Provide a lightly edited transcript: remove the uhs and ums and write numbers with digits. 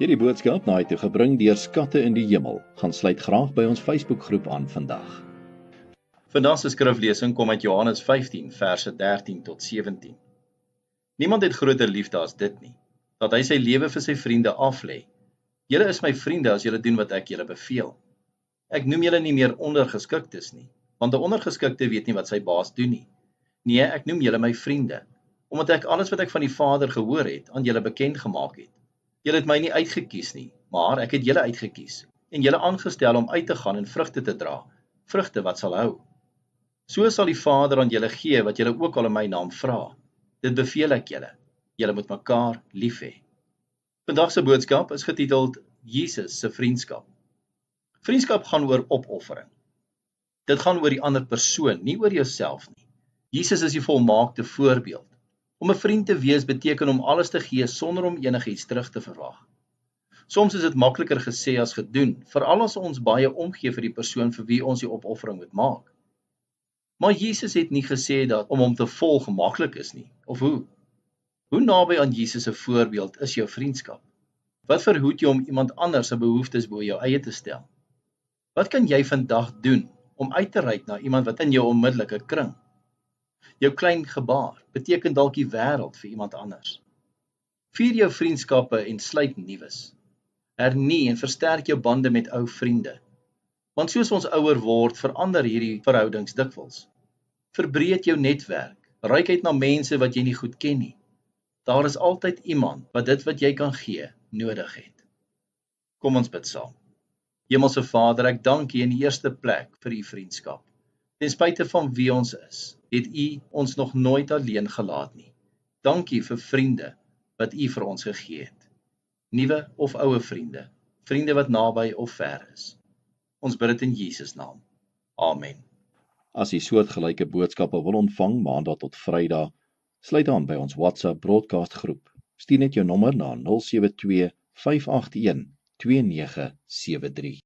Hierdie boodskap na toe gebring deur Skatte in die Hemel. Gaan sluit graag by ons Facebookgroep aan vandag. Vandag se skriflesing kom uit Johannes 15 verse 13 tot 17. Niemand het groter liefde as dit nie, dat hy sy lewe vir sy vriende aflê. Julle is my vriende as julle doen wat ek julle beveel. Ek noem julle nie meer ondergeskiktes nie, want 'n ondergeskikte weet nie wat sy baas doen nie. Nee, ek noem julle my vriende, omdat ek alles wat ek van die Vader gehoor het, aan julle bekend gemaak het. Julle het my nie uitgekies nie, maar ek het julle uitgekies, en julle aangestel om uit te gaan en vrugte te dra, vrugte wat sal hou. So sal die Vader aan julle gee wat julle ook al in my naam vra. Dit beveel ek julle. Julle moet mekaar lief hê. Vandag se boodskap is getiteld Jesus se vriendskap. Vriendskap gaan oor opoffering. Dit gaan oor die ander persoon, nie oor jouself nie. Jesus is die volmaakte voorbeeld. Om 'n vriend te wees beteken om alles te gee sonder om enigiets terug te verwag. Soms is dit makliker gesê as gedoen, veral as ons baie omgee vir die persoon vir wie ons die opoffering moet maak. Maar Jesus het nie gesê dat om hom te volg maklik is nie, of hoe? Hoe naby aan Jesus se voorbeeld is jou vriendskap? Wat verhoed jy om iemand anders se behoeftes bo jou eie te stel? Wat kan jy vandag doen om uit te reik na iemand wat in jou onmiddellike kring? Jou klein gebaar beteken dalk die wêreld vir iemand anders. Vier jou vriendskappe en sluit nuus. Hernie en versterk jou bande met ou vriende. Want soos ons ouer word, verander hierdie verhoudings dikwels. Verbreed jou netwerk, reik uit na mense wat jy nie goed ken nie. Daar is altyd iemand wat dit wat jy kan gee, nodig het. Kom ons bid saam. Hemelse Vader, ek dank U in die eerste plek vir U vriendskap. Ten spyte van wie ons is, het U ons nog nooit alleen gelaat nie. Dankie vir vriende wat U vir ons gegee het. Nuwe of oue vriende, vriende wat naby of ver is. Ons bid dit in Jesus naam. Amen. As U soortgelyke boodskappe wil ontvang Maandag tot Vrydag, sluit aan by ons WhatsApp broadcast groep. Stuur net jou nommer na 072 581 2973.